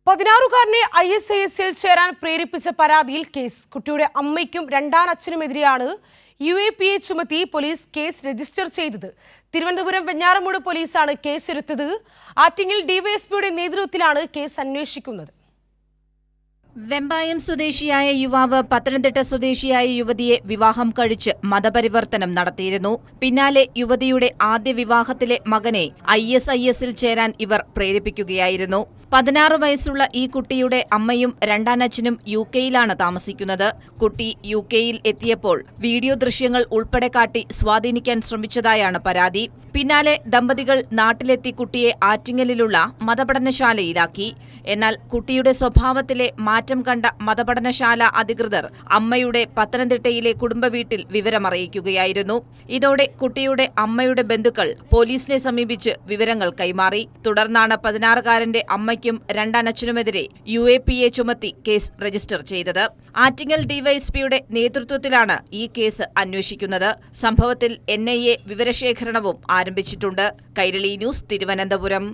16-കാരനെ ISISൽ ചേരാൻ പ്രേരിപ്പിച്ച പരാതിയിൽ കേസ്. കുട്ടിയുടെ അമ്മയ്ക്കും രണ്ടാനച്ഛനുമെതിരെയാണ് UAPA ചുമത്തി പോലീസ് കേസ് രജിസ്റ്റർ ചെയ്തത്. തിരുവനന്തപുരം വെഞ്ഞാറമൂട് പോലീസാണ് കേസെടുത്തത്. ആറ്റിങ്ങൽ ഡിവൈഎസ്പിയുടെ നേതൃത്വത്തിലാണ് കേസ് അന്വേഷിക്കുന്നത്. വെമ്പായം സ്വദേശിയായ യുവാവ് പത്തനംതിട്ട സ്വദേശിയായ യുവതിയെ വിവാഹം കഴിച്ച് മതപരിവർത്തനം നടത്തിയിരുന്നു. പിന്നാലെ യുവതിയുടെ ആദ്യ വിവാഹത്തിലെ മകനെ ISISൽ ചേരാൻ ഇവർ പ്രേരിപ്പിക്കുകയായിരുന്നു. 16 വയസ്സുള്ള ഈ കുട്ടിയുടെ അമ്മയും രണ്ടാനച്ഛനും UK-യിലാണ് താമസിക്കുന്നത്. കുട്ടി UK-യിൽ എത്തിയപ്പോൾ വീഡിയോ ദൃശ്യങ്ങൾ ഉൾപ്പെടെ കാട്ടി സ്വാധീനിക്കാൻ ശ്രമിച്ചതായാണ് പരാതി. പിന്നാലെ ദമ്പതികൾ നാട്ടിലെത്തി കുട്ടിയെ ആറ്റിങ്ങലിലുള്ള മതപഠനശാലയിലാക്കി. എന്നാൽ കുട്ടിയുടെ സ്വഭാവത്തിലെ മാറ്റം കണ്ട മതപഠനശാല അധികൃതർ അമ്മയുടെ പത്തനംതിട്ടയിലെ കുടുംബവീട്ടിൽ വിവരമറിയിക്കുകയായിരുന്നു. ഇതോടെ കുട്ടിയുടെ അമ്മയുടെ ബന്ധുക്കൾ പോലീസിനെ സമീപിച്ച് വിവരങ്ങൾ കൈമാറി. തുടർന്നാണ് 16-കാരന്റെ അമ്മയ്ക്കും രണ്ടാനച്ഛനുമെതിരെ UAPA ചുമത്തി കേസ് രജിസ്റ്റർ ചെയ്തത്. ആറ്റിങ്ങൽ ഡിവൈഎസ്പിയുടെ നേതൃത്വത്തിലാണ് ഈ കേസ് അന്വേഷിക്കുന്നത്. സംഭവത്തിൽ NIA വിവരശേഖരണവും ആരംഭിച്ചിട്ടുണ്ട്. കൈരളി ന്യൂസ്, തിരുവനന്തപുരം.